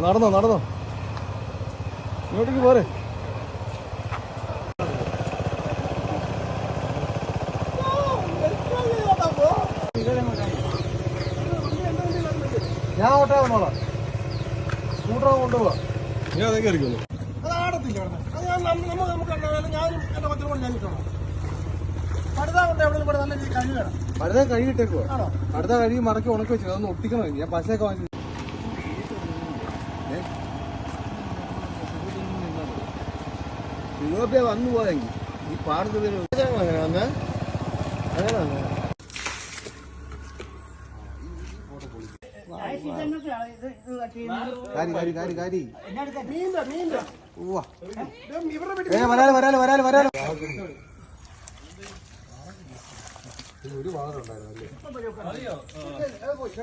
നടന്നോ നടന്നോ, ഇങ്ങോട്ടേക്ക് പോരെ. ഞാൻ ഓട്ടോ വന്നോളാം, സ്കൂട്ടർ കൊണ്ടുപോവാ. നീ അതേ കയറിക്കോളൂ. അത് ആടത്തില്ല അവിടെ. അത് നമുക്ക് ഞാനും എന്റെ കൊച്ചിനും കൂടെ ഞാൻ കിട്ടണം. പടുതാ കൊണ്ട് എവിടെ കൂടെ നല്ല രീതിയിൽ കഴുകണം. പടുത കഴുകിട്ടേക്കുവാ. പടുത കഴുകി മടക്കി ഉണക്കി വെച്ചു, അതൊന്ന് ഒട്ടിക്കണം. ഞാൻ പശയൊക്കെ വാങ്ങി ഇങ്ങോട്ടേ വന്നു പോയെങ്കിൽ ഈ പാടത്ത് അങ്ങനെ വന്നേ. അങ്ങനെ വന്നേ.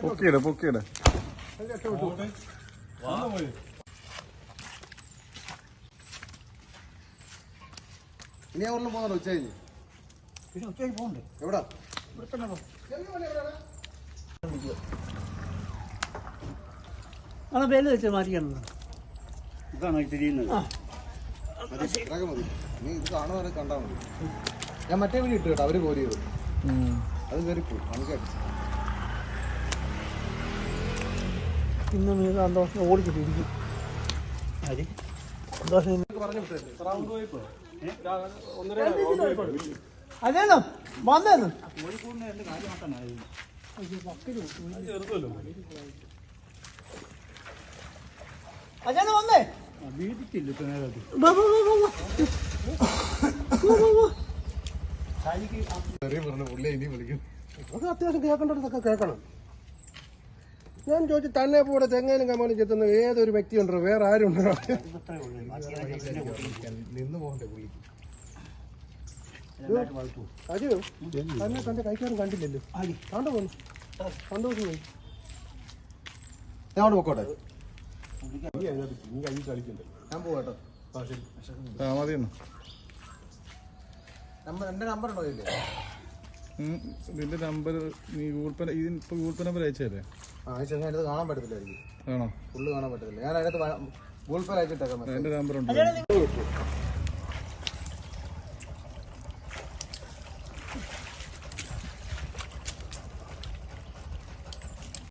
പൊക്കിയിട പൊക്കിയിട. ഇനി എവിടെ പോകുന്നുണ്ടോ? ഉച്ച കഴിഞ്ഞ് പിന്നെ ഉച്ചയ്ക്ക് പോകണ്ടേ? എവിടാ? ആ പേര് വെച്ച് മാറ്റിക്കണം. ഇതാണോ തിരിയുന്നത്? മതി. നീ ഇത് കാണുവാനെ കണ്ടാ മതി. ഞാൻ മറ്റേ വീട് ഇട്ട് കേട്ടോ, അവര് കോരിയത്. അത് കയറിപ്പോയി അടിച്ചു. ഇന്ന് നീ സന്തോഷം ഓടിച്ചിട്ടിരിക്കും. സന്തോഷം അതേന്നോ വന്നേന്ന് അജാന്ന് വന്നേ. വീട്ടിൽ അത്യാവശ്യം കേൾക്കേണ്ടതൊക്കെ കേൾക്കണം. ഞാൻ ചോദിച്ചു, തന്നെ കൂടെ തെങ്ങേനും കമ്മലും ചെത്തുന്ന ഏതൊരു വ്യക്തി ഉണ്ടോ? വേറെ ആരും ഉണ്ടോ? നിന്ന് പോകണ്ടേ പുള്ളി? അജയോ തന്നെ തന്റെ കൈക്കാരും കണ്ടില്ലല്ലോ. കണ്ടു പോന്നു, സന്തോഷം പോയി. ഞാൻ അവിടെ പോക്കോട്ടെ. ഞാൻ പോവാട്ടോ. മതിയെന്നു. എന്റെ നമ്പർ ഉണ്ടോ ഇതില്? ഇതിന്റെ നമ്പർ നീ ഗൂഗിൾ പേ നമ്പർ അയച്ചല്ലേ? അയച്ചാൽ അതിനകത്ത് കാണാൻ പറ്റത്തില്ലായിരിക്കും. ആണോ? ഫുള്ള് കാണാൻ പറ്റത്തില്ല. ഞാൻ അതിനകത്ത് ഗൂഗിൾ പേ അയച്ചിട്ടേക്കാം. എന്റെ നമ്പർ ഉണ്ട്.